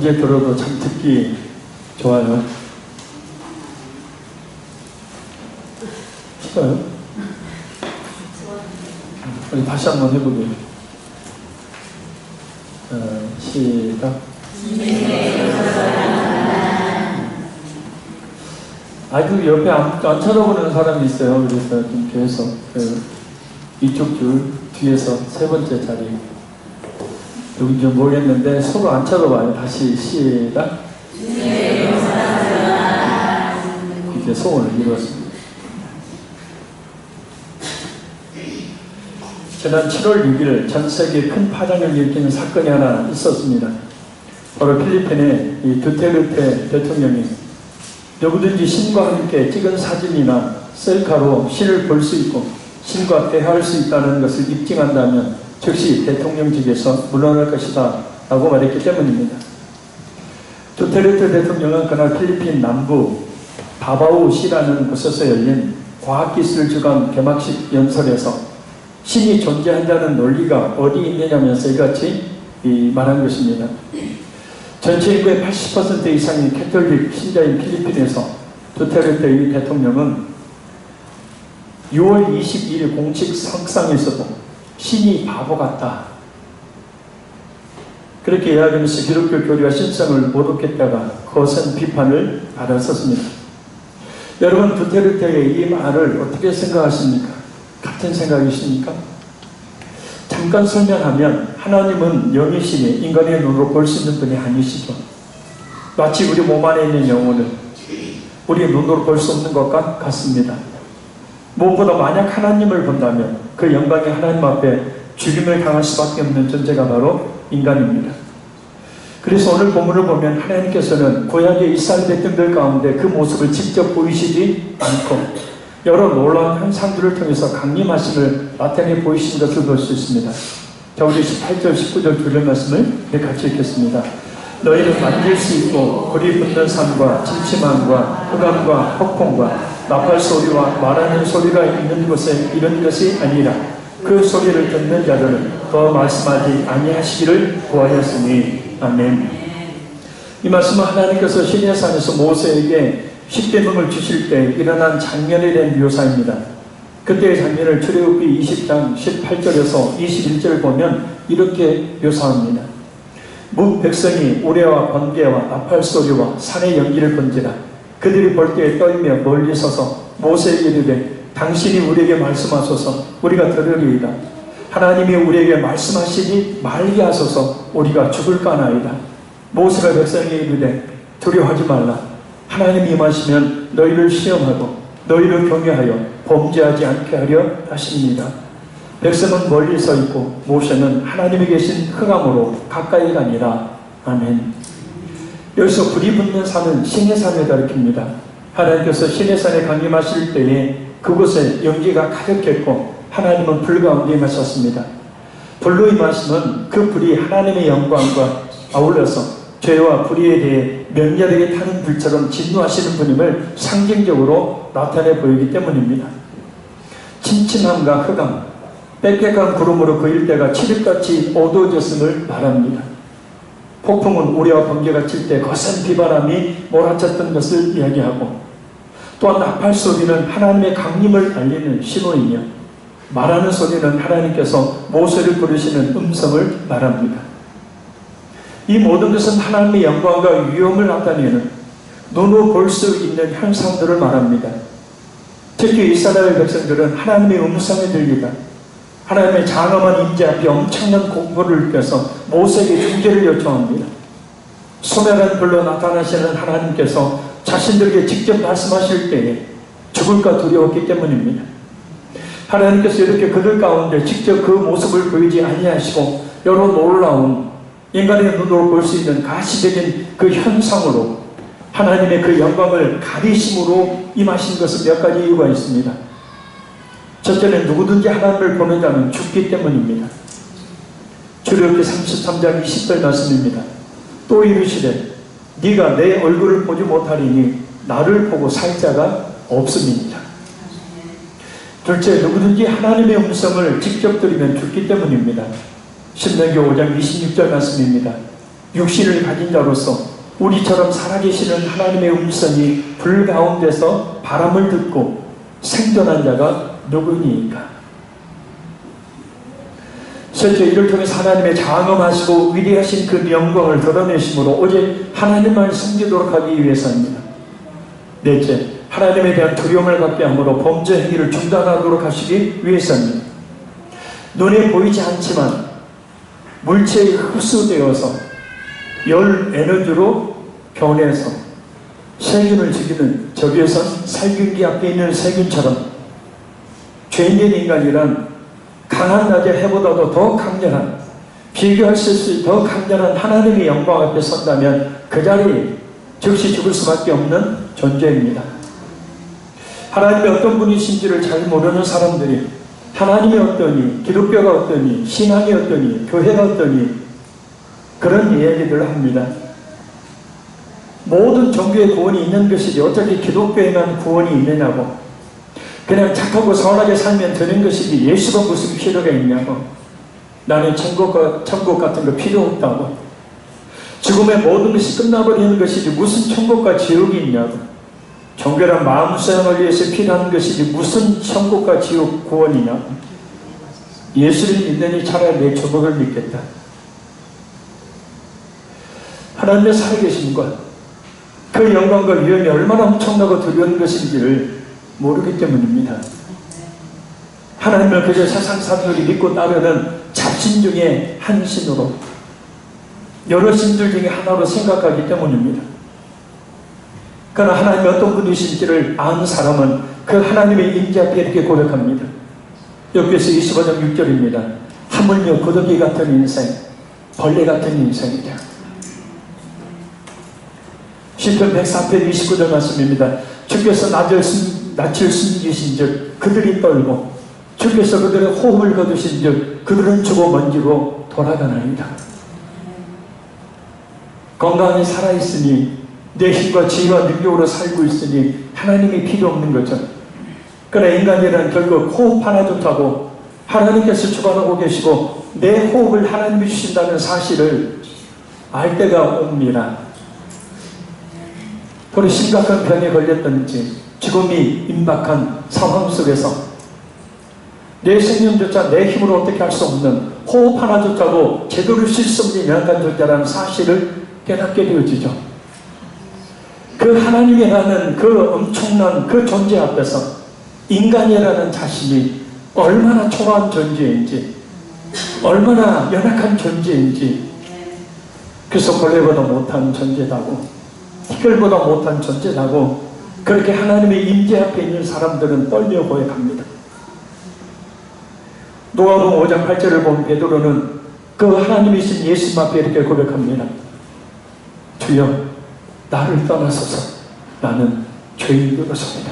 언제 들어도 참 듣기 좋아요. 싫어요? 우리 다시 한번 해보게요. 시작. 아주 옆에 안 쳐다보는 사람이 있어요. 그래서 좀 뒤에서 이쪽 줄 뒤에서 세 번째 자리 누군지 모르겠는데 서로 안 쳐다봐요. 다시 시작. 이제 소원을 이루었습니다. 지난 7월 6일 전 세계에 큰 파장을 일으키는 사건이 하나 있었습니다. 바로 필리핀의 이 두테르테 대통령이 누구든지 신과 함께 찍은 사진이나 셀카로 신을 볼 수 있고 신과 대화할 수 있다는 것을 입증한다면 즉시 대통령직에서 물러날 것이다 라고 말했기 때문입니다. 두테르테 대통령은 그날 필리핀 남부 다바오시라는 곳에서 열린 과학기술 주간 개막식 연설에서 신이 존재한다는 논리가 어디 있느냐면서 이같이 말한 것입니다. 전체 인구의 80% 이상인 캐톨릭 신자인 필리핀에서 두테르테 대통령은 6월 22일 공식 석상에서도 신이 바보 같다 그렇게 이야기하면서 기독교 교리와 신성을 모독했다가 거센 비판을 받았었습니다. 여러분, 두테르테의 이 말을 어떻게 생각하십니까? 같은 생각이십니까? 잠깐 설명하면 하나님은 영이시니 인간의 눈으로 볼 수 있는 분이 아니시죠. 마치 우리 몸 안에 있는 영혼은 우리의 눈으로 볼 수 없는 것과 같습니다. 무엇보다 만약 하나님을 본다면 그 영광의 하나님 앞에 죽임을 당할 수밖에 없는 존재가 바로 인간입니다. 그래서 오늘 본문을 보면 하나님께서는 구약의 이스라엘 백성들 가운데 그 모습을 직접 보이시지 않고 여러 놀라운 현상들을 통해서 강림하심을 나타내 보이신 것을 볼 수 있습니다. 자, 우리 18절, 19절 두 절 말씀을 같이 읽겠습니다. 너희는 만질 수 있고 불이 붙는 산과 침침함과 흑암과 폭풍과 나팔 소리와 말하는 소리가 있는 곳에 이런 것이 아니라 그 소리를 듣는 자들은 더 말씀하지 아니하시기를 구하였으니. 아멘. 이 말씀은 하나님께서 시내 산에서 모세에게 십계명을 주실 때 일어난 장면에 대한 묘사입니다. 그때의 장면을 출애굽기 20장 18절에서 21절을 보면 이렇게 묘사합니다. 무 백성이 우레와 번개와 나팔 소리와 산의 연기를 본지라 그들이 볼 때에 떨며 멀리 서서 모세에게 이르되 당신이 우리에게 말씀하소서 우리가 들으리이다. 하나님이 우리에게 말씀하시지 말게 하소서 우리가 죽을까나이다. 모세가 백성에게 이르되 두려워하지 말라. 하나님이 임하시면 너희를 시험하고 너희를 경외하여 범죄하지 않게 하려 하십니다. 백성은 멀리 서 있고 모세는 하나님이 계신 흑암으로 가까이 가니라. 아멘. 여기서 불이 붙는 산은 시내산을 가리킵니다. 하나님께서 시내산에 강림하실 때에 그곳에 연기가 가득했고 하나님은 불 가운데 임하셨습니다. 불로 임하심은 그 불이 하나님의 영광과 아울러서 죄와 불의에 대해 맹렬하게 타는 불처럼 진노하시는 분임을 상징적으로 나타내 보이기 때문입니다. 침침함과 흑암, 빽빽한 구름으로 그 일대가 칠흑같이 어두워졌음을 말합니다. 폭풍은 우레와 번개가 칠 때 거센 비바람이 몰아쳤던 것을 이야기하고 또한 나팔 소리는 하나님의 강림을 알리는 신호이며 말하는 소리는 하나님께서 모세를 부르시는 음성을 말합니다. 이 모든 것은 하나님의 영광과 위엄을 나타내는 눈으로 볼 수 있는 현상들을 말합니다. 특히 이스라엘 백성들은 하나님의 음성에 들리다 하나님의 장엄한 임재 앞에 엄청난 공포를 느껴서 모세에게 중재를 요청합니다. 소멸한 불로 나타나시는 하나님께서 자신들에게 직접 말씀하실 때에 죽을까 두려웠기 때문입니다. 하나님께서 이렇게 그들 가운데 직접 그 모습을 보이지 아니하시고 여러 놀라운 인간의 눈으로 볼 수 있는 가시적인 그 현상으로 하나님의 그 영광을 가리심으로 임하신 것은 몇 가지 이유가 있습니다. 첫째는 누구든지 하나님을 보는 자는 죽기 때문입니다. 출애굽기 33장 20절 말씀입니다. 또 이르시되 네가 내 얼굴을 보지 못하리니 나를 보고 살 자가 없음이니라. 둘째, 누구든지 하나님의 음성을 직접 들으면 죽기 때문입니다. 신명기 5장 26절 말씀입니다. 육신을 가진 자로서 우리처럼 살아계시는 하나님의 음성이 불 가운데서 바람을 듣고 생존한 자가 누구니까? 실제 이를 통해서 하나님의 장엄하시고 위대하신 그 영광을 드러내심으로 오직 하나님만 섬기도록 하기 위해서입니다. 넷째, 하나님에 대한 두려움을 갖게 함으로 범죄 행위를 중단하도록 하시기 위해서입니다. 눈에 보이지 않지만 물체에 흡수되어서 열 에너지로 변해서 세균을 죽이는 적외선 살균기 앞에 있는 세균처럼 죄인된 인간이란 강한 낮의 해보다도 더 강렬한, 비교할 수 없이 더 강렬한 하나님의 영광 앞에 선다면 그 자리에 즉시 죽을 수밖에 없는 존재입니다. 하나님이 어떤 분이신지를 잘 모르는 사람들이 하나님이 어떠니, 기독교가 어떠니, 신앙이 어떠니, 교회가 어떠니 그런 이야기들을 합니다. 모든 종교의 구원이 있는 것이지 어떻게 기독교에만 구원이 있느냐고, 그냥 착하고 선하게 살면 되는 것이지 예수가 무슨 필요가 있냐고, 나는 천국 같은 거 필요 없다고, 죽음의 모든 것이 끝나버리는 것이지 무슨 천국과 지옥이 있냐고, 종교란 마음 수양을 위해서 필요한 것이지 무슨 천국과 지옥 구원이냐고, 예수를 믿느니 차라리 내 조국을 믿겠다. 하나님의 살아계심과 그 영광과 위엄이 얼마나 엄청나고 두려운 것인지를 모르기 때문입니다. 하나님을 그저 세상 사람들이 믿고 따르는 잡신 중에 한 신으로, 여러 신들 중에 하나로 생각하기 때문입니다. 그러나 하나님이 어떤 분이신지를 아는 사람은 그 하나님의 임재 앞에 이렇게 고백합니다. 욥기서 25장 6절입니다. 하물며 고더기 같은 인생, 벌레 같은 인생이다. 시편 104편 29절 말씀입니다. 주께서 낯을 숨기신 즉 그들이 떨고 주께서 그들의 호흡을 거두신 즉 그들은 죽어 먼지로 돌아가나이다. 건강히 살아있으니 내 힘과 지혜와 능력으로 살고 있으니 하나님이 필요 없는 거죠. 그러나 인간이란 결국 호흡 하나조차도 하나님께서 주관하고 계시고 내 호흡을 하나님이 주신다는 사실을 알 때가 옵니다. 그리고 심각한 병에 걸렸든지 죽음이 임박한 상황 속에서 내 생명조차 내 힘으로 어떻게 할 수 없는, 호흡 하나조차도 제대로 쉴 수 없는 연약한 존재라는 사실을 깨닫게 되어지죠. 그 하나님이라는 그 엄청난 그 존재 앞에서 인간이라는 자신이 얼마나 초라한 존재인지, 얼마나 연약한 존재인지, 그래서 벌레보다 못한 존재다고, 티끌보다 못한 존재라고 그렇게 하나님의 임재 앞에 있는 사람들은 떨며 고백합니다. 누가복음 5장 8절을 본 베드로는 그 하나님이신 예수님 앞에 이렇게 고백합니다. 주여 나를 떠나소서, 나는 죄인으로서입니다.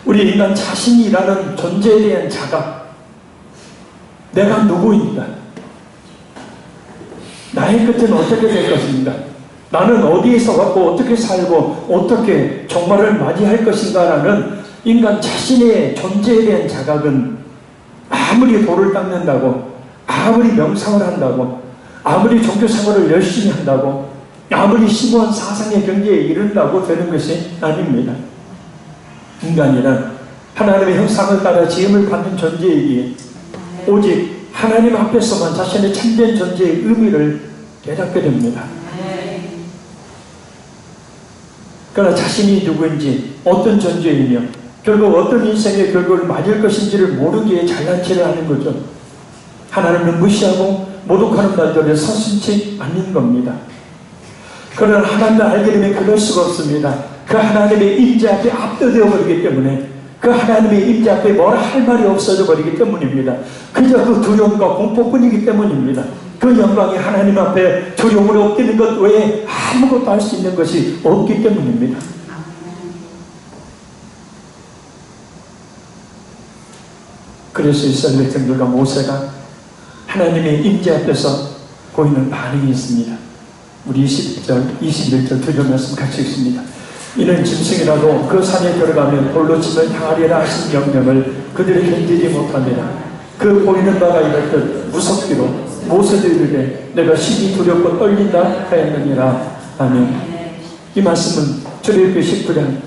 우리 인간 자신이라는 존재에 대한 자각, 내가 누구인가, 나의 끝은 어떻게 될 것인가, 나는 어디에서 왔고 어떻게 살고 어떻게 종말을 맞이할 것인가라는 인간 자신의 존재에 대한 자각은 아무리 돌을 닦는다고, 아무리 명상을 한다고, 아무리 종교생활을 열심히 한다고, 아무리 심오한 사상의 경지에 이른다고 되는 것이 아닙니다. 인간이란 하나님의 형상을 따라 지음을 받는 존재이기에 오직 하나님 앞에서만 자신의 참된 존재의 의미를 깨닫게 됩니다. 그러나 자신이 누구인지, 어떤 존재이며 결국 어떤 인생의 결과를 맞을 것인지를 모르기에 잘난 체를 하는 거죠. 하나님을 무시하고 모독하는 말들을 서슴지 않는 겁니다. 그러나 하나님을 알게 되면 그럴 수가 없습니다. 그 하나님의 임재 앞에 압도되어 버리기 때문에, 그 하나님의 임재 앞에 뭐라 할 말이 없어져 버리기 때문입니다. 그저 그 두려움과 공포뿐이기 때문입니다. 그 영광이 하나님 앞에 두려움으로 엎드리는 것 외에 아무것도 할 수 있는 것이 없기 때문입니다. 그래서 이스라엘 백성들과 모세가 하나님의 임재 앞에서 보이는 반응이 있습니다. 우리 20절, 21절 두 절 말씀 같이 읽습니다. 이는 짐승이라도 그 산에 들어가면 돌로 치면 당하리라 하신 명령을 그들이 견디지 못합니다. 그 보이는 바가 이렇듯 무섭기로 모세도 이르되 내가 심히 두렵고 떨린다 하였느니라. 아멘. 이 말씀은 출애굽기 19장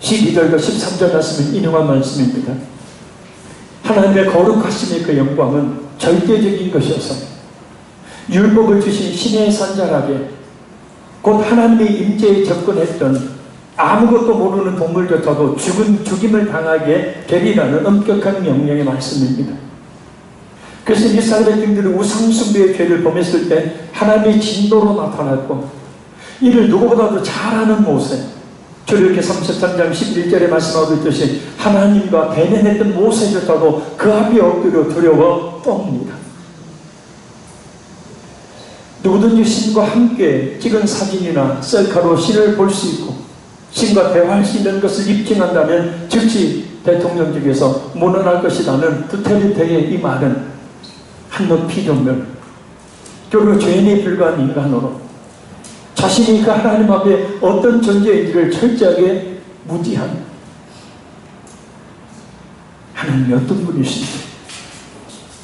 12절과 13절 말씀을 인용한 말씀입니다. 하나님의 거룩하심의 그 영광은 절대적인 것이어서 율법을 주신 신의 산자락에 곧 하나님의 임재에 접근했던 아무것도 모르는 동물조차도 죽임을 당하게 되리라는 엄격한 명령의 말씀입니다. 그래서 이스라엘 백성들이 우상숭배의 죄를 범했을 때 하나님의 진노로 나타났고, 이를 누구보다도 잘 아는 모세, 출애굽기 33장 11절에 말씀하고 있듯이 하나님과 대면했던 모세조차도 그 앞에 엎드려 두려워 떱니다. 누구든지 신과 함께 찍은 사진이나 셀카로 신을 볼 수 있고 신과 대화할 수 있는 것을 입증한다면 즉시 대통령직에서 물러날 것이라는 두테르테의 이 말은 한낱 피조물, 그리고 죄인에 불과한 인간으로 자신이 그 하나님 앞에 어떤 존재인지를 철저하게 무지한 하나님이 어떤 분이신지,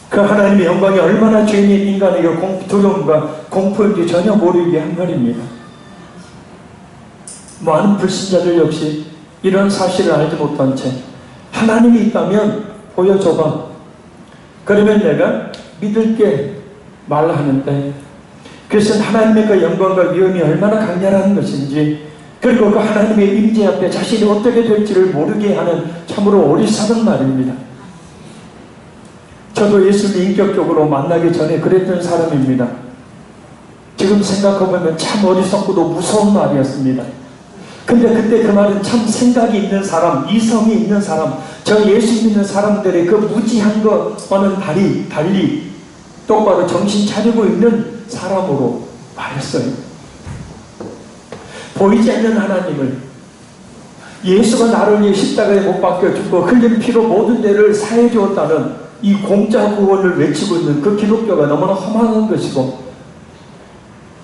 그 하나님의 영광이 얼마나 죄인인 인간에게 두려움과 공포인지 전혀 모르게 한 말입니다. 많은 불신자들 역시 이런 사실을 알지 못한 채 하나님이 있다면 보여줘봐, 그러면 내가 믿을게 말하는데, 그것은 하나님의 그 영광과 위엄이 얼마나 강렬한 것인지, 그리고 그 하나님의 임재 앞에 자신이 어떻게 될지를 모르게 하는 참으로 어리석은 말입니다. 저도 예수를 인격적으로 만나기 전에 그랬던 사람입니다. 지금 생각해보면 참 어리석고도 무서운 말이었습니다. 근데 그때 그 말은 참 생각이 있는 사람, 이성이 있는 사람, 저 예수 믿는 사람들의 그 무지한 것과는 달리 똑바로 정신 차리고 있는 사람으로 말했어요. 보이지 않는 하나님을, 예수가 나를 위해 십자가에 못 박혀 죽고 흘린 피로 모든 죄를 사해 주었다는 이 공짜 구원을 외치고 있는 그 기독교가 너무나 험한 것이고,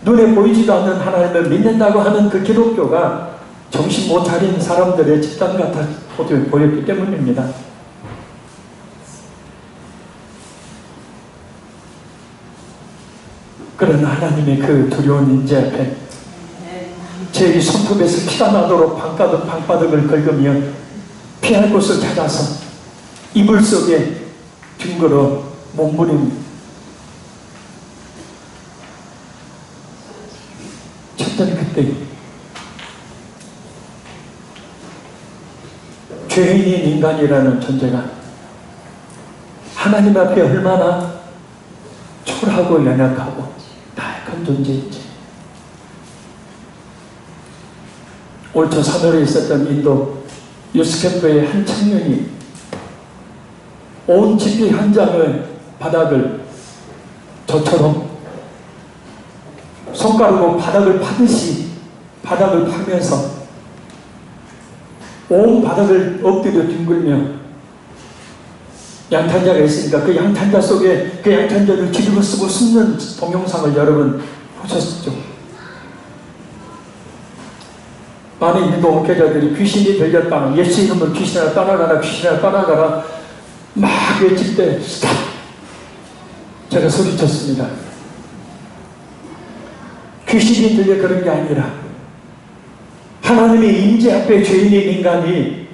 눈에 보이지도 않는 하나님을 믿는다고 하는 그 기독교가 정신 못 차린 사람들의 집단 같아 보였기 때문입니다. 그러나 하나님의 그 두려운 임재 앞에 제 손톱에서 피가 나도록 방바닥을 긁으며 피할 곳을 찾아서 이불 속에 뒹굴어 몸부림 쳤던 그때 죄인인 인간이라는 존재가 하나님 앞에 얼마나 초라하고 연약하고 나약한 존재인지, 올 초 3월에 있었던 인도 유스캠프의 한 청년이 온 집회 현장의 바닥을 저처럼 손가락으로 바닥을 파듯이 바닥을 파면서 온 바닥을 엎드려 뒹굴며, 양탄자가 있으니까 그 양탄자 속에 그 양탄자를 뒤집어 쓰고 숨는 동영상을 여러분 보셨죠? 많은 인도 목회자들이 귀신이 들렸다, 예수 이름으로 귀신아 떠나가라, 귀신아 떠나가라 막 외칠 때 스탑! 제가 소리쳤습니다. 귀신이 들려 그런 게 아니라 하나님의 임재 앞에 죄인인 인간이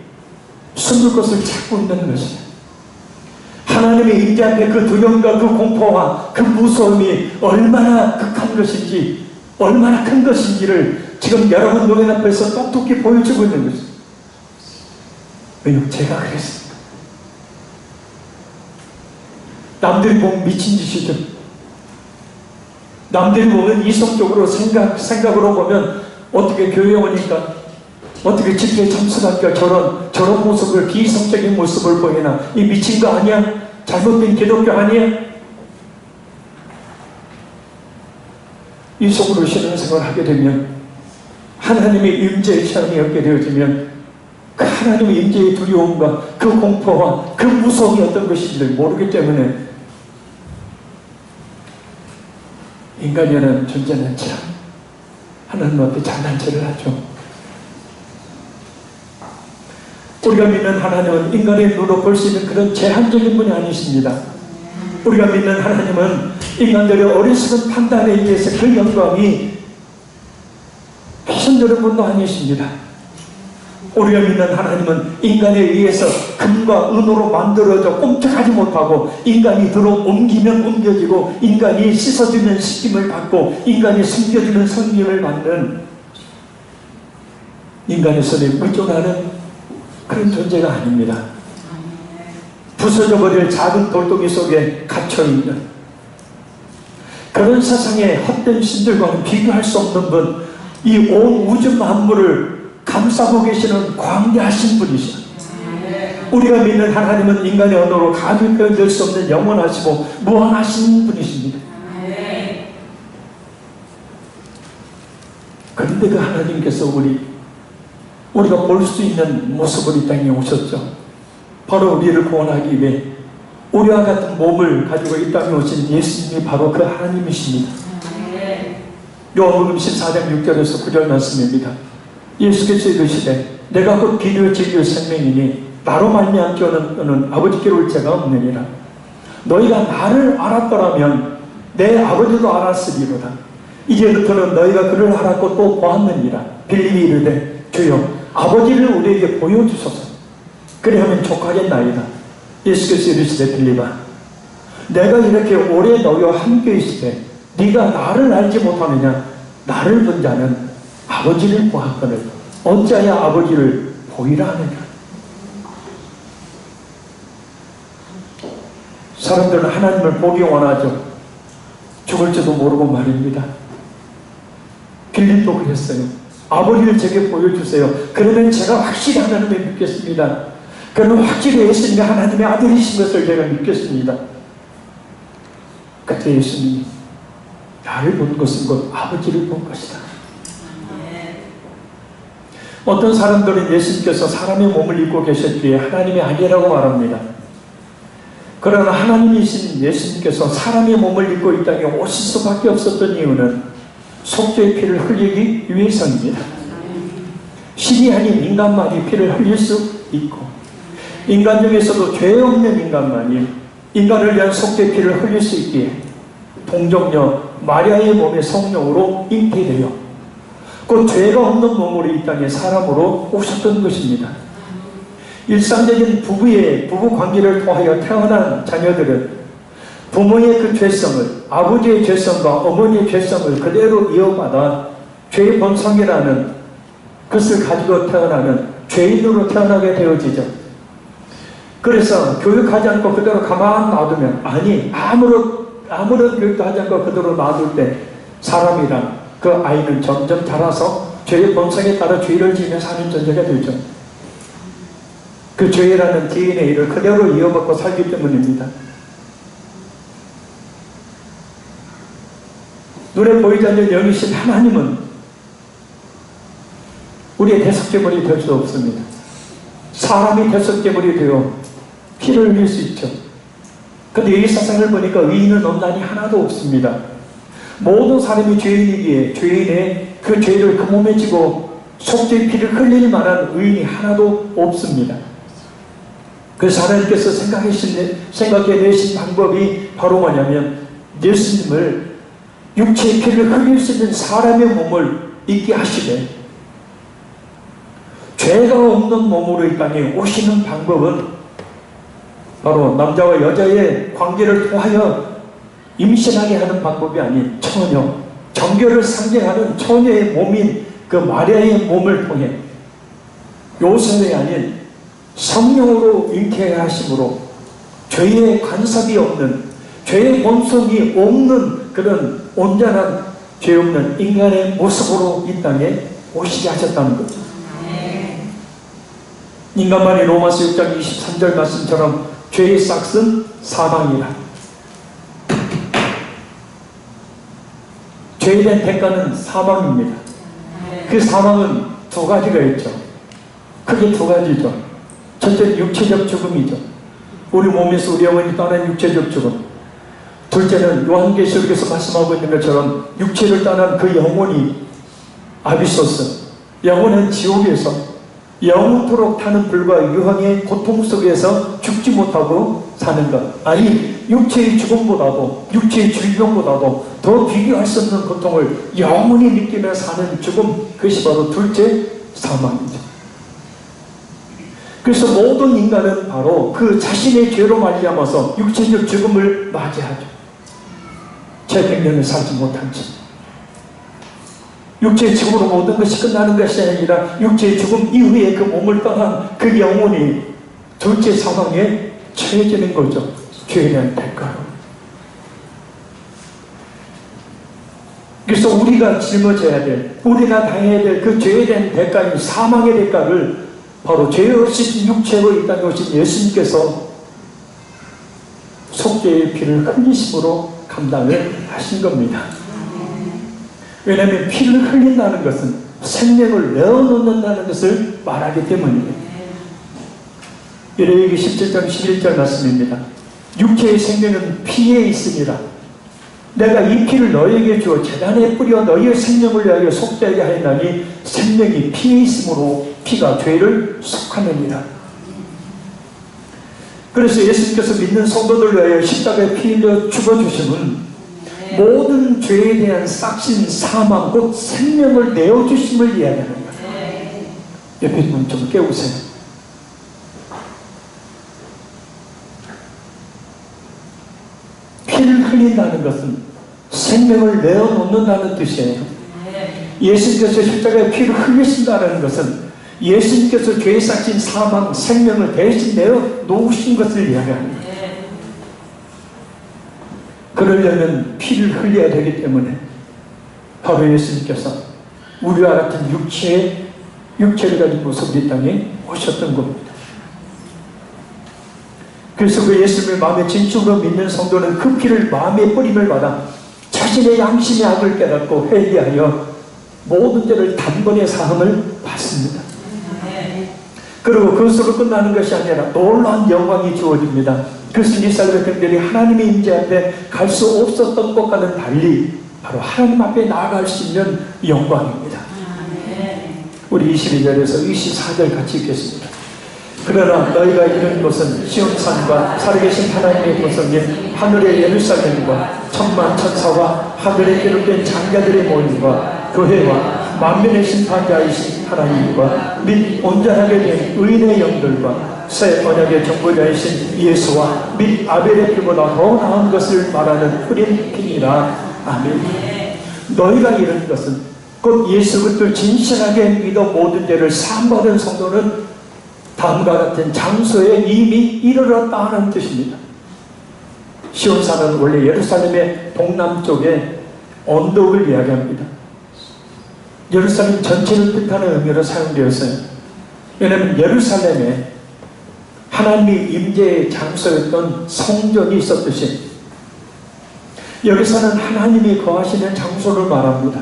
숨을 것을 찾고 있는 것이에요. 하나님의 임재 앞에 그 두려움과 그 공포와 그 무서움이 얼마나 극한 것인지, 얼마나 큰 것인지를 지금 여러분 눈 앞에서 똑똑히 보여주고 있는 것이에요. 왜요? 제가 그랬습니다. 남들이 보면 미친 짓이죠. 남들이 보면 이성적으로 생각으로 보면 어떻게 교회 오니까, 어떻게 집회에 참석하니까 저런 모습을, 비이성적인 모습을 보이나, 이 미친 거 아니야? 잘못된 기독교 아니야? 이 속으로 신앙생활을 하게 되면, 하나님의 임재의 체험이 얻게 되어지면 그 하나님의 임재의 두려움과 그 공포와 그 무서움이 어떤 것인지를 모르기 때문에 인간이라는 존재는 참 하나님 앞에 잘난 체를 하죠. 우리가 믿는 하나님은 인간의 눈으로 볼 수 있는 그런 제한적인 분이 아니십니다. 우리가 믿는 하나님은 인간들의 어리석은 판단에 의해서 그 영광이 훼손되는 분도 아니십니다. 우리가 믿는 하나님은 인간에 의해서 금과 은으로 만들어져 꼼짝하지 못하고, 인간이 들어 옮기면 옮겨지고, 인간이 씻어주면 씻김을 받고, 인간이 숨겨주면 섬김을 받는, 인간의 손에 물존하는 그런 존재가 아닙니다. 부서져 버릴 작은 돌덩이 속에 갇혀있는 그런 세상의 헛된 신들과는 비교할 수 없는 분, 이 온 우주 만물을 감싸고 계시는 광대하신 분이시오. 우리가 믿는 하나님은 인간의 언어로 감히 표현될 수 없는 영원하시고 무한하신 분이십니다. 그런데 그 하나님께서 우리가 볼 수 있는 모습으로 이 땅에 오셨죠. 바로 우리를 구원하기 위해 우리와 같은 몸을 가지고 이 땅에 오신 예수님이 바로 그 하나님이십니다. 요한복음 14장 6절에서 9절 말씀입니다. 예수께서 이르시되 내가 곧 길이요 진리요 생명이니 나로 말미암지 너는 아버지께로 올 자가 없느니라. 너희가 나를 알았더라면 내 아버지도 알았으리로다. 이제부터는 너희가 그를 알았고 또 보았느니라. 빌립이 이르되 주여 아버지를 우리에게 보여주소서. 그리하면 족하겠나이다. 예수께서 이르시되 빌립아 내가 이렇게 오래 너희와 함께 있으되 네가 나를 알지 못하느냐. 나를 본 자는 아버지를 보았거늘 어찌하여 아버지를 보이라 하느냐. 사람들은 하나님을 보기 원하죠. 죽을지도 모르고 말입니다. 빌립도 그랬어요. 아버지를 제게 보여주세요. 그러면 제가 확실히 하나님을 믿겠습니다. 그러면 확실히 예수님이 하나님의 아들이신 것을 제가 믿겠습니다. 그때 예수님이 나를 본 것은 곧 아버지를 본 것이다. 어떤 사람들은 예수님께서 사람의 몸을 입고 계셨기에 하나님이 아니라고 말합니다. 그러나 하나님이신 예수님께서 사람의 몸을 입고 이 땅에 오실 수밖에 없었던 이유는 속죄의 피를 흘리기 위해서입니다. 신이 아닌 인간만이 피를 흘릴 수 있고, 인간 중에서도 죄 없는 인간만이 인간을 위한 속죄의 피를 흘릴 수 있기에 동정녀 마리아의 몸의 성령으로 잉태되어 곧 죄가 없는 몸으로 이 땅에 사람으로 오셨던 것입니다. 일상적인 부부 관계를 통하여 태어난 자녀들은 부모의 그 죄성을, 아버지의 죄성과 어머니의 죄성을 그대로 이어받아 죄의 본성이라는 것을 가지고 태어나는 죄인으로 태어나게 되어지죠. 그래서 교육하지 않고 그대로 가만 놔두면, 아무런 교육도 하지 않고 그대로 놔둘 때 사람이란 그 아이는 점점 자라서 죄의 본성에 따라 죄를 지으며 사는 존재가 되죠. 그 죄라는 DNA를 그대로 이어받고 살기 때문입니다. 눈에 보이지 않는 영이신 하나님은 우리의 대속제물이 될 수 없습니다. 사람이 대속제물이 되어 피를 흘릴 수 있죠. 그런데 이 세상을 보니까 의인은 없나니 하나도 없습니다. 모든 사람이 죄인이기에 죄인의 그 죄를 그 몸에 지고 속죄의 피를 흘릴 만한 의인이 하나도 없습니다. 그래서 하나님께서 생각해내신 방법이 바로 뭐냐면 예수님을 육체의 피를 흘릴 수 있는 사람의 몸을 입게 하시되 죄가 없는 몸으로 이 땅에 오시는 방법은 바로 남자와 여자의 관계를 통하여 임신하게 하는 방법이 아닌 처녀, 정결을 상징하는 처녀의 몸인 그 마리아의 몸을 통해 요셉이 아닌 성령으로 잉태하게 하심으로 죄의 간섭이 없는, 죄의 본성이 없는 그런 온전한 죄 없는 인간의 모습으로 이 땅에 오시게 하셨다는 거죠. 인간만이 로마서 6장 23절 말씀처럼 죄의 싹은 사망이라. 죄에 대한 대가는 사망입니다. 그 사망은 두 가지가 있죠. 크게 두 가지죠. 첫째는 육체적 죽음이죠. 우리 몸에서 우리 영혼이 떠난 육체적 죽음. 둘째는 요한계시록에서 말씀하고 있는 것처럼 육체를 떠난 그 영혼이 아비소스, 영혼은 지옥에서 영원토록 타는 불과 유황의 고통 속에서 죽지 못하고 사는 것, 아니 육체의 죽음보다도, 육체의 질병보다도 더 비교할 수 없는 고통을 영원히 느끼며 사는 죽음, 그것이 바로 둘째 사망이죠. 그래서 모든 인간은 바로 그 자신의 죄로 말미암아서 육체적 죽음을 맞이하죠. 제 100년을 살지 못한 죄. 육체의 죽음으로 모든 것이 끝나는 것이 아니라 육체의 죽음 이후에 그 몸을 떠난 그 영혼이 둘째 사망에 처해지는 거죠. 죄에 대한 대가로. 그래서 우리가 짊어져야 될, 우리가 당해야 될 그 죄에 대한 대가인 사망의 대가를 바로 죄 없이 육체로 이 땅에 오신 예수님께서 속죄의 피를 흘리심으로 감당을 하신 겁니다. 왜냐하면 피를 흘린다는 것은 생명을 내어놓는다는 것을 말하기 때문입니다. 레위기 17장 11절 말씀입니다. 육체의 생명은 피에 있으니라. 내가 이 피를 너희에게 주어 제단에 뿌려 너희의 생명을 위하여 속죄하게 하였나니 생명이 피에 있으므로 피가 죄를 속하느니라. 그래서 예수님께서 믿는 성도들 위하여 십자가에 피 흘려 죽어주심은 모든 죄에 대한 싹신 사망 곧 생명을 내어주심을 이야기하는 거예요. 옆에 분 좀 깨우세요. 피를 흘린다는 것은 생명을 내어놓는다는 뜻이에요. 예수님께서 십자가에 피를 흘리신다는 것은 예수님께서 죄에 싹신 사망, 생명을 대신 내어놓으신 것을 이야기합니다. 그러려면 피를 흘려야 되기 때문에 바로 예수님께서 우리와 같은 육체를 가진 모습으로 이 땅에 오셨던 겁니다. 그래서 그 예수님을 마음에 진심으로 믿는 성도는 그 피를 마음에 뿌림을 받아 자신의 양심의 악을 깨닫고 회개하여 모든 죄를 단번에 사함을 받습니다. 그리고 그것으로 끝나는 것이 아니라 놀라운 영광이 주어집니다. 그래서 이스라엘 백성들이 하나님의 임재 앞에 갈 수 없었던 것과는 달리 바로 하나님 앞에 나아갈 수 있는 영광입니다. 우리 22절에서 24절 같이 읽겠습니다. 그러나 너희가 이른 곳은 시온산과 살아계신 하나님의 도성인 하늘의 예루살렘과 천만 천사와 하늘에 기록된 장자들의 모임과 교회와 만민의 심판자이신 하나님과 및 온전하게 된 의인의 영들과 새 언약의 정보자이신 예수와 및 아벨의 피보다 더 나은 것을 말하는 흐린 피니라. 아멘. 너희가 이런 것은 곧 예수 그리스도를 진실하게 믿어 모든 죄를 사함받은 성도는 다음과 같은 장소에 이미 이르렀다 하는 뜻입니다. 시온산은 원래 예루살렘의 동남쪽에 언덕을 이야기합니다. 예루살렘 전체를 뜻하는 의미로 사용되었어요. 왜냐하면 예루살렘에 하나님의 임재의 장소였던 성전이 있었듯이 여기서는 하나님이 거하시는 장소를 말합니다.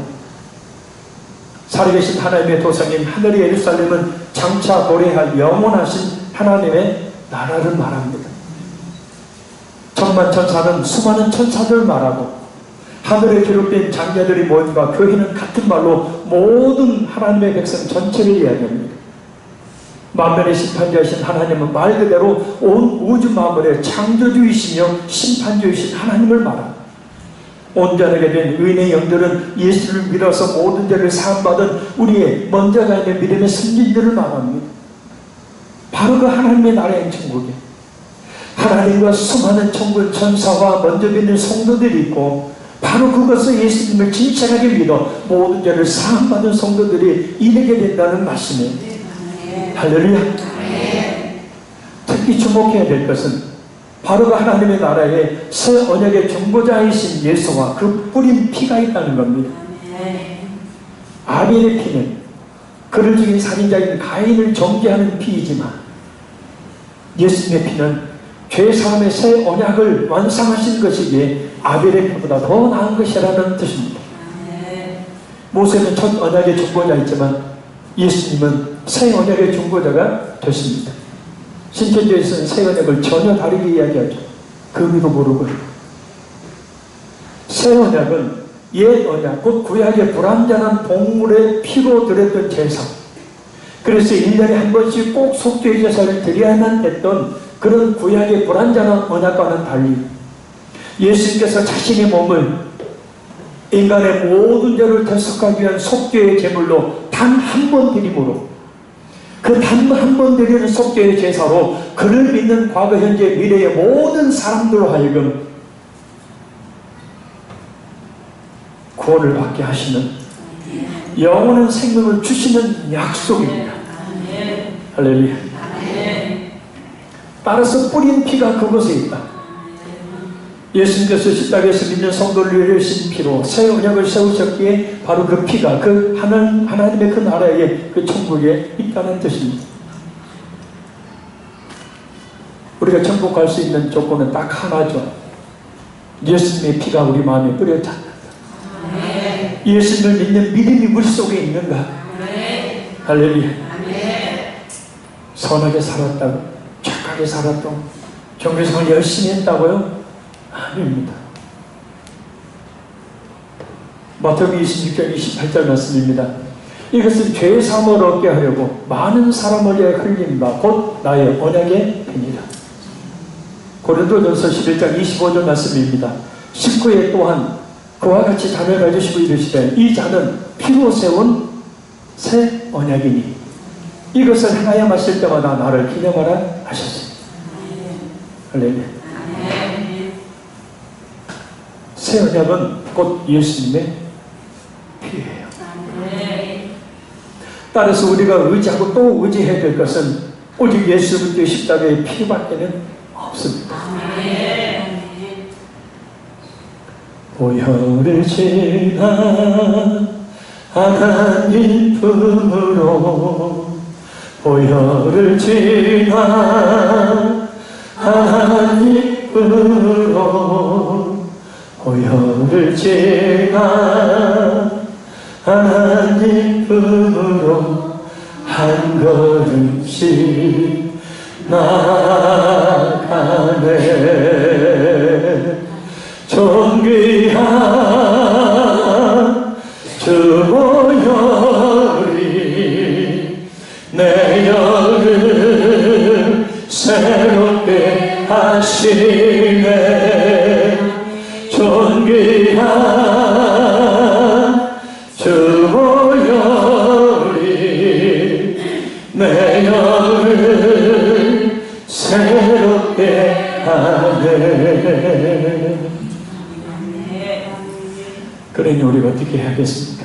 살아계신 하나님의 도성인 하늘의 예루살렘은 장차 도래할 영원하신 하나님의 나라를 말합니다. 천만 천사는 수많은 천사들을 말하고 하늘에 기록된 장자들이 모임과 교회는 같은 말로 모든 하나님의 백성 전체를 이야기합니다. 만면의 심판자이신 하나님은 말 그대로 온 우주 만물의 창조주이시며 심판주이신 하나님을 말합니다. 온전하게 된 의인의 영들은 예수를 믿어서 모든 죄를 사함받은 우리의 먼저가 있는 믿음의 선진들을 말합니다. 바로 그 하나님의 나라의 천국에 하나님과 수많은 천군 천사와 먼저 믿는 성도들이 있고 바로 그것을 예수님을 진실하게 믿어 모든 죄를 사함받은 성도들이 이르게 된다는 말씀이에요. 할렐루야. 특히 주목해야 될 것은 바로 그 하나님의 나라에 새 언약의 중보자이신 예수와 그 뿌린 피가 있다는 겁니다. 아벨의 피는 그를 죽인 살인자인 가인을 정죄하는 피이지만 예수님의 피는 죄사함의 새 언약을 완성하신 것이기에 아벨의 피보다 더 나은 것이라는 뜻입니다. 모세는 첫 언약의 중보자였지만 예수님은 새 언약의 중보자가 되십니다. 신천지에서는 새 언약을 전혀 다르게 이야기하죠. 그 의미도 모르고요. 새 언약은 옛 언약, 곧 구약의 불완전한 동물의 피로 드렸던 제사, 그래서 1년에 한 번씩 꼭 속죄의 제사를 드려야만 했던 그런 구약의 불완전한 언약과는 달리 예수님께서 자신의 몸을 인간의 모든 죄를 대속하기 위한 속죄의 제물로 단 한 번 드림으로, 그 단 한 번 드리는 속죄의 제사로 그를 믿는 과거, 현재, 미래의 모든 사람들로 하여금 구원을 받게 하시는 영원한 생명을 주시는 약속입니다. 할렐루야. 따라서 뿌린 피가 그곳에 있다. 예수님께서 십자가에서 믿는 성도를 위하신 피로 새 언약을 세우셨기에 바로 그 피가 그 하나님의 그 나라에, 그 천국에 있다는 뜻입니다. 우리가 천국 갈 수 있는 조건은 딱 하나죠. 예수님의 피가 우리 마음에 뿌려졌다. 예수님을 믿는 믿음이 우리 속에 있는가? 할렐루야. 선하게 살았다고, 착하게 살았다고, 종교생활 열심히 했다고요? 아닙니다. 마태복음 26장 28절 말씀입니다. 이것은 죄의 사함을 얻게 하려고 많은 사람을 위해 흘린 바 곧 나의 언약의 피니라. 고린도전서 11장 25절 말씀입니다. 19에 또한 그와 같이 잔을 가지시고 이르시되 이 잔은 피로 세운 새 언약이니 이것을 행하여 마실 때마다 나를 기념하라 하셨습니다. 할렐루야. 새 언약은 곧 예수님의 피예요. 따라서 우리가 의지하고 또 의지해야 될 것은 오직 예수 그리스도의 십자가의 피밖에는 없습니다. 보혈을 지나 하나님 품으로, 보혈을 지나 하나님 품으로, 보혈을 지나 하나님 품으로 한 걸음씩 나아가네. 존귀한 주 보혈이 내 영을 새롭게 하시네. 존귀한 주 보혈이 내 영을 새롭게 하네. 그러니 우리가 어떻게 해야겠습니까?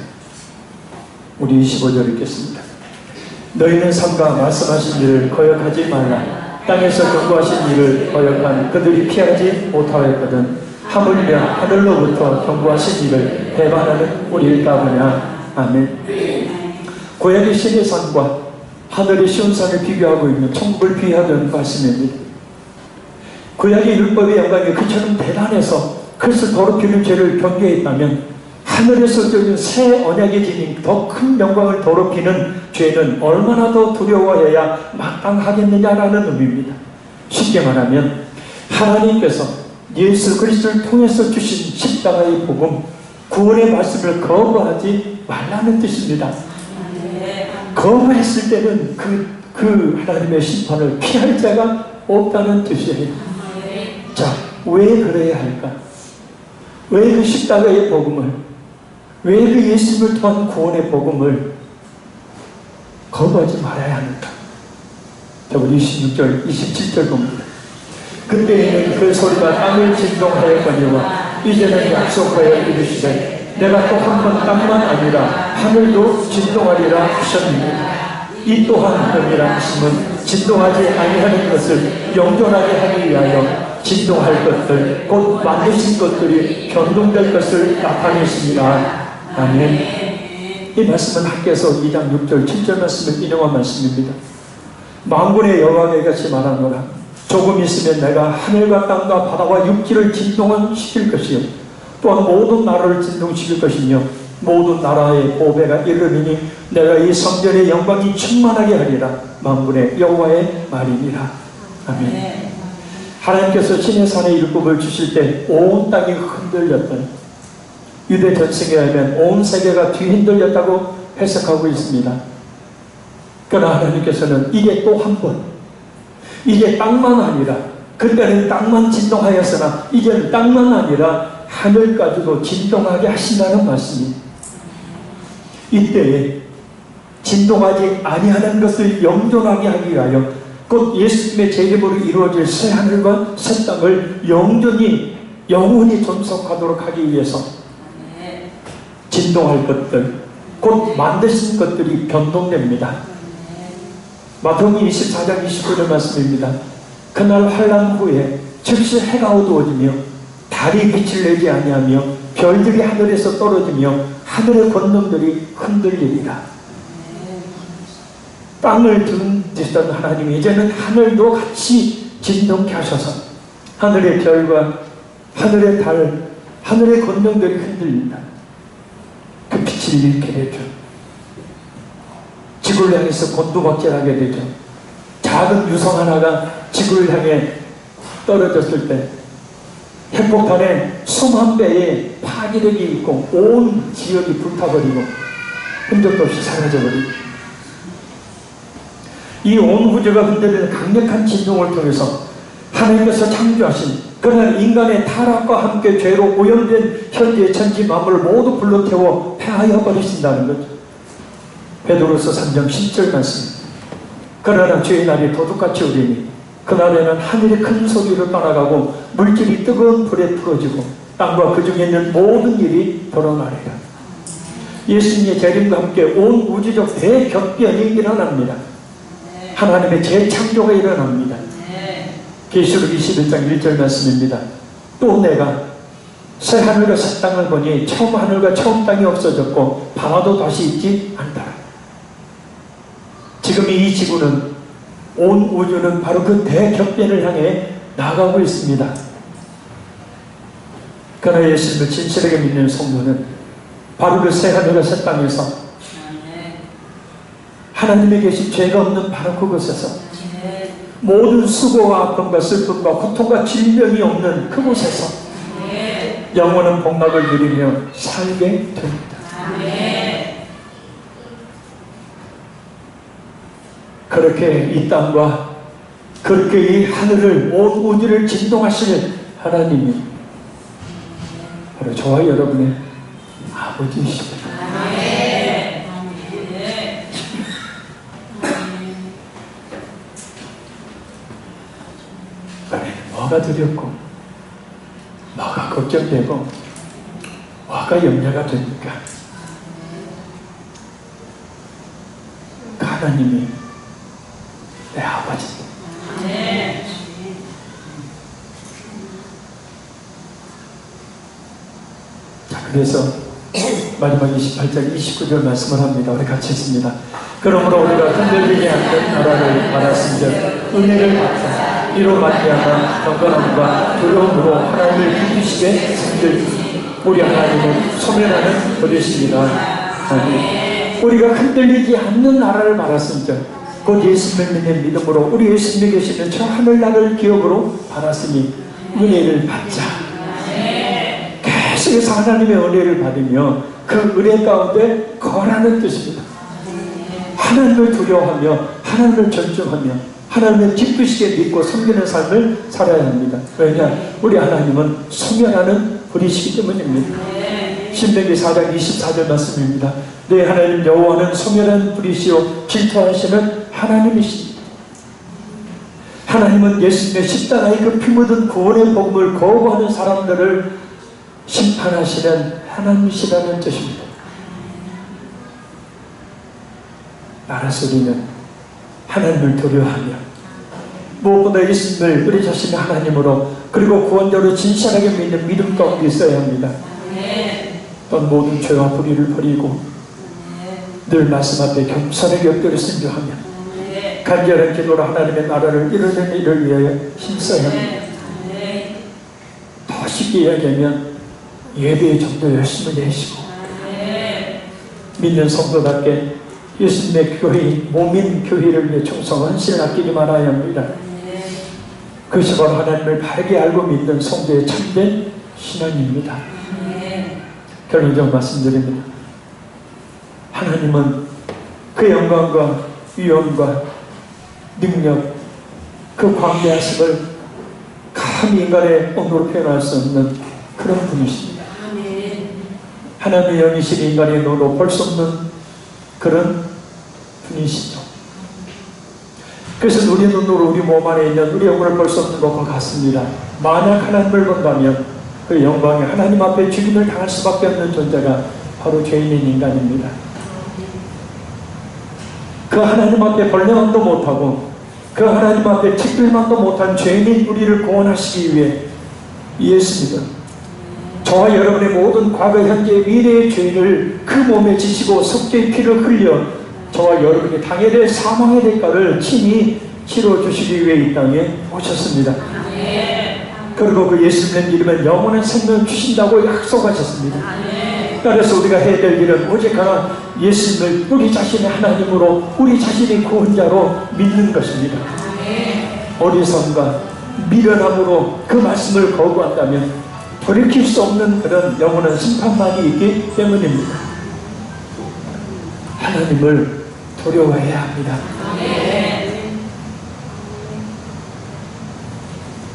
우리 25절 읽겠습니다. 너희는 삼가 말씀하신 일을 거역하지 말라. 땅에서 경고하신 일을 거역한 그들이 피하지 못하였거든 하물며 하늘로부터 경고하신 일을 배반하는 우리일까 보냐. 아멘. 고향의 신의 산과 하늘의 시온 산을 비교하고 있는 천국을 비유하는 말씀입니다. 구약의 율법의 영광이 그처럼 대단해서 그것을 더럽히는 죄를 경계했다면 하늘에서 주어진 새 언약의 진인 더 큰 영광을 더럽히는 죄는 얼마나 더 두려워해야 마땅하겠느냐라는 의미입니다. 쉽게 말하면 하나님께서 예수 그리스도를 통해서 주신 십자가의 복음, 구원의 말씀을 거부하지 말라는 뜻입니다. 거부했을 때는 그 하나님의 심판을 피할 자가 없다는 뜻이에요. 자, 왜 그래야 할까? 왜 그 십자가의 복음을, 왜 그 예수님을 통한 구원의 복음을 거부하지 말아야 하는가? 자, 우리 26절, 27절 봅니다. 그때에는 그 소리가 땅을 진동하였거니와 이제는 약속하여 이르시되 내가 또 한 번 땅만 아니라 하늘도 진동하리라 하셨느니라. 이 또한 흠이라 하심은 진동하지 아니하는 것을 영존하게 하기 위하여 진동할 것들 곧 만드신 것들이 변동될 것을 나타내십니다. 아멘. 이 말씀은 학개서 2장 6절 7절 말씀을 인용한 말씀입니다. 만군의 여호와가 같이 말하노라. 조금 있으면 내가 하늘과 땅과 바다와 육지를 진동시킬 것이요 또한 모든 나라를 진동시킬 것이며 모든 나라의 보배가 이르리니 내가 이 성전의 영광이 충만하게 하리라. 만군의 여호와의 말이니라. 아멘. 하나님께서 시내산의 율법을 주실 때 온 땅이 흔들렸던, 유대 전승에 하면 온 세계가 뒤흔들렸다고 해석하고 있습니다. 그러나 하나님께서는 이게 또 한 번, 이게 땅만 아니라, 그때는 땅만 진동하였으나 이제는 땅만 아니라 하늘까지도 진동하게 하신다는 말씀이, 이때에 진동하지 아니하는 것을 영존하게 하기 위하여 곧 예수님의 제 이름으로 이루어질 새 하늘과 새 땅을 영원히 존속하도록 하기 위해서 진동할 것들, 곧 만드신 것들이 변동됩니다. 마태복음 24장 29절 말씀입니다. 그날 환난 후에 즉시 해가 어두워지며 달이 빛을 내지 아니하며 별들이 하늘에서 떨어지며 하늘의 권능들이 흔들리리라. 땅을 등지던 하나님이 이제는 하늘도 같이 진동케 하셔서 하늘의 별과 하늘의 달, 하늘의 권능들이 흔들린다. 그 빛을 잃게 되죠. 지구를 향해서 곤두박질하게 되죠. 작은 유성 하나가 지구를 향해 떨어졌을 때 핵폭탄에 수만 배의 파괴력이 있고 온 지역이 불타버리고 흔적도 없이 사라져버리고, 이 온 우주가 흔들리는 강력한 진동을 통해서 하나님께서 창조하신, 그러나 인간의 타락과 함께 죄로 오염된 현재의 천지 만물을 모두 불러태워 폐하여 버리신다는 거죠. 베드로서 3장 10절 말씀. 그러나 죄의 날이 도둑같이 오리니 그날에는 하늘이 큰 소리로 떠나가고 물질이 뜨거운 불에 풀어지고 땅과 그 중에 있는 모든 일이 드러나리라. 예수님의 재림과 함께 온 우주적 대격변이 일어납니다. 하나님의 재창조가 일어납니다. 계시록 21장 1절 말씀입니다. 또 내가 새 하늘과 새 땅을 보니 처음 하늘과 처음 땅이 없어졌고 바다도 다시 있지 않더라. 지금 이 지구는, 온 우주는 바로 그 대격변을 향해 나아가고 있습니다. 그러나 예수님을 진실하게 믿는 성도는 바로 그 새 하늘과 새 땅에서 하나님에 계신 죄가 없는 바로 그곳에서 모든 수고와 아픔과 슬픔과 고통과 질병이 없는 그곳에서 영원한 복락을 누리며 살게 됩니다. 그렇게 이 땅과 그렇게 이 하늘을, 온 우주를 진동하실 하나님이 바로 저와 여러분의 아버지이십니다. 뭐가 두렵고 뭐가 걱정되고 뭐가 염려가 됩니까? 그 하나님이 내 아버지입니다. 자, 그래서 마지막 28장 29절 말씀을 합니다. 우리 같이 했습니다. 그러므로 우리가 흔들리지 않는 나라를 받았은즉 은혜를 받자 이로 말미암아 경건함과 두려움으로 하나님을 기쁘시게 섬길지 우리 하나님은 소멸하는 분이십니다. 아멘. 우리가 흔들리지 않는 나라를 받았은즉 곧 예수님을 믿는 믿음으로 우리 예수님이 계시는 저 하늘나라를 기업으로 받았으니 은혜를 받자. 계속해서 하나님의 은혜를 받으며 그 은혜 가운데 거하는 뜻입니다. 하나님을 두려워하며 하나님을 존중하며 하나님을 기쁘시게 믿고 섬기는 삶을 살아야 합니다. 왜냐? 우리 하나님은 소멸하는 분이시기 때문입니다. 신명기 4장 24절 말씀입니다. 내 하나님 여호와는 소멸하는 분이시요 질투하시는 하나님이십니다. 하나님은 예수님의 십자가의 그 피 묻은 구원의 복음을 거부하는 사람들을 심판하시는 하나님이시라는 뜻입니다. 따라서 우리는 하나님을 두려워하며 무엇보다 예수님을 우리 자신의 하나님으로 그리고 구원자로 진실하게 믿는 믿음 가운데 있어야 합니다. 또 모든 죄와 불의를 버리고 늘 말씀 앞에 겸손하게 엎드려 순종하며 간절한 기도로 하나님의 나라를 이루는 일을 위하여 힘써야 합니다. 더 쉽게 이야기하면 예배에 좀 더 열심을 내시고 믿는 성도답게 예수님의 교회, 몸인 교회를 위해 충성 헌신을 아끼지 말아야 합니다. 그것이 바로 하나님을 바르게 알고 믿는 성도의 참된 신앙입니다. 결론적으로 말씀드립니다. 하나님은 그 영광과 위엄과 능력, 그 광대하심을 감히 인간의 언어로 표현할 수 없는 그런 분이십니다. 하나님의 영이신 인간의 눈으로 볼 수 없는 그런 분이시죠. 그래서 우리 눈으로 우리 몸 안에 있는 우리 영혼을 볼 수 없는 것과 같습니다. 만약 하나님을 본다면 그 영광이 하나님 앞에 죽임을 당할 수밖에 없는 존재가 바로 죄인인 인간입니다. 그 하나님 앞에 벌레만도 못하고 그 하나님 앞에 특별만도 못한 죄인인 우리를 구원하시기 위해 예수님은 저와 여러분의 모든 과거, 현재, 미래의 죄를 그 몸에 지시고 속죄의 피를 흘려 저와 여러분이 당해야 될 사망의 대가를 친히 치러주시기 위해 이 땅에 오셨습니다. 그리고 그 예수님의 이름은 영원한 생명을 주신다고 약속하셨습니다. 그래서 우리가 해야 될 일은 오직 하나 예수님을 우리 자신의 하나님으로 우리 자신의 구원자로 믿는 것입니다. 어리석음과 미련함으로 그 말씀을 거부한다면 돌이킬 수 없는 그런 영원한 심판만이 있기 때문입니다. 하나님을 두려워해야 합니다.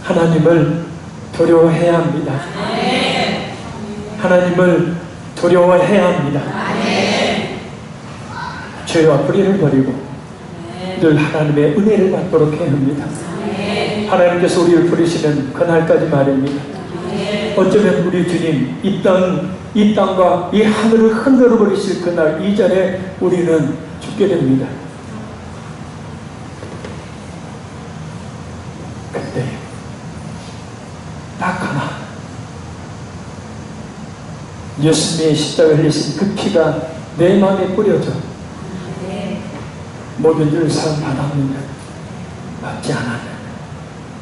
하나님을 두려워해야 합니다. 하나님을 두려워해야 합니다. 죄와 불의를 버리고 늘 하나님의 은혜를 받도록 해야 합니다. 하나님께서 우리를 부르시는 그날까지 말입니다. 어쩌면 우리 주님 이 땅과 이 하늘을 흔들어 버리실 그날 이전에 우리는 죽게 됩니다. 그때 딱 하나 예수님의 십자가에 흘리신 그 피가 내 마음에 뿌려져 모든 일을 사용받았느냐 받지 않았느냐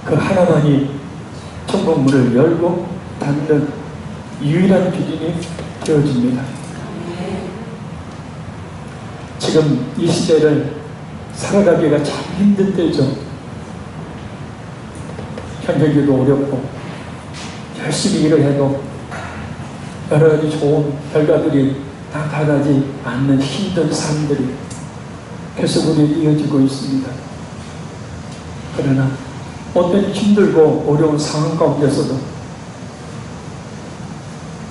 그 하나만이 천국문을 열고 닫는 유일한 기준이 되어집니다. 지금 이 시대를 살아가기가 참 힘든 때죠. 경제기도 어렵고 열심히 일을 해도 여러 가지 좋은 결과들이 나타나지 않는 힘든 삶들이 계속 우리에 이어지고 있습니다. 그러나 어떤 힘들고 어려운 상황 가운데서도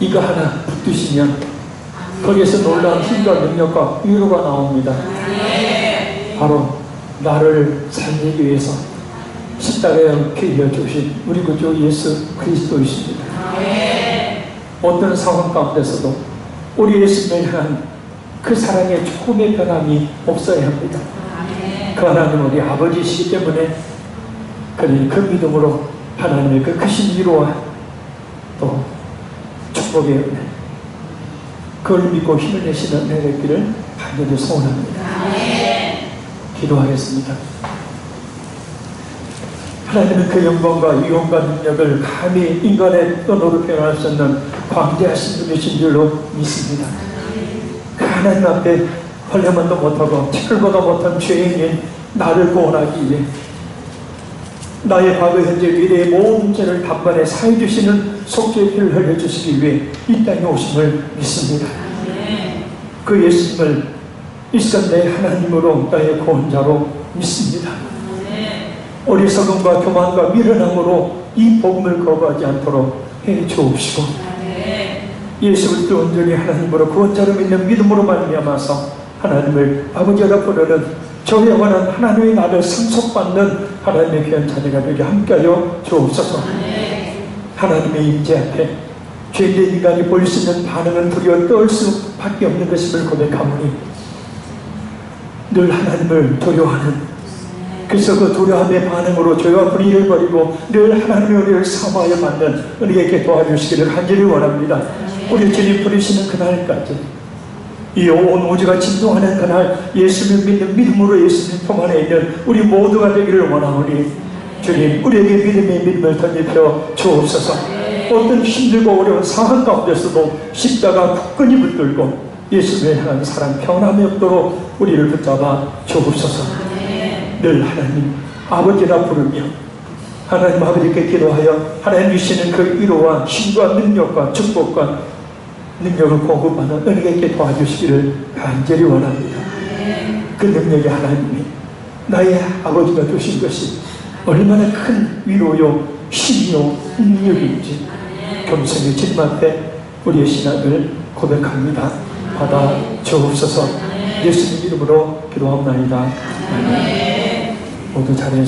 이거 하나 붙드시면 거기에서 놀라운 힘과 능력과 위로가 나옵니다. 바로 나를 살리기 위해서 십자가에 피 흘려주신 우리 구주 예수 그리스도이십니다. 어떤 상황 가운데서도 우리 예수님을 향한 그 사랑의 조금의 변함이 없어야 합니다. 그 하나님 우리 아버지이시기 때문에 그러니 그 믿음으로 하나님의 그 크신 위로와 또 축복의 은혜 그걸 믿고 힘을 내시는 은혜 되기를 간절히 소원합니다. 기도하겠습니다. 하나님은 그 영광과 위엄과 능력을 감히 인간의 언어로 표현할 수 없는 광대하신 분이신 줄로 믿습니다. 그 하나님 앞에 헐레만도 못하고 티끌보다 못한 죄인인 나를 구원하기 위해 나의 과거, 현재, 미래의 모든 죄를 단번에 사해 주시는 속죄의 피를 흘려주시기 위해 이 땅에 오심을 믿습니다. 그 예수님을 일선 내 하나님으로 나의 구원자로 믿습니다. 어리석음과 교만과 미련함으로 이 복음을 거부하지 않도록 해 주옵시고 예수 그리스도 온전히 하나님으로 구원자로 믿는 믿음으로 말미암아서 하나님을 아버지라 부르는 저 영원한 하나님의 나를 상속받는 하나님의 귀한 자녀가 되게 함께하여 주옵소서. 하나님의 임재 앞에 죄인된 인간이 보일 수 있는 반응은 두려워 떨 수밖에 없는 것임을 고백하오니 늘 하나님을 두려워하는 그래서 그 두려움의 반응으로 죄와 불의를 버리고 늘 하나님의 은혜를 사모하여 받는 우리에게 도와주시기를 간절히 원합니다. 우리 주님 부르시는 그날까지 이 온 우주가 진동하는 그날 예수를 믿는 믿음으로 예수님 품 안에 있는 우리 모두가 되기를 원하오니 주님 우리에게 믿음의 믿음을 덧입혀 주옵소서. 어떤 힘들고 어려운 상황 가운데서도 십자가 굳건히 붙들고 예수를 향한 사랑 평안함이 없도록 우리를 붙잡아 주옵소서. 늘 하나님 아버지라 부르며 하나님 아버지께 기도하여 하나님 주시는 그 위로와 힘과 능력과 축복과 능력을 공급하는 은혜께 도와주시기를 간절히 원합니다. 그 능력이 하나님이 나의 아버지가 주신 것이 얼마나 큰 위로요, 힘이요, 능력인지 겸손히 주님 앞에 우리의 신앙을 고백합니다. 받아 주옵소서. 예수님 이름으로 기도합니다. 모두 잘해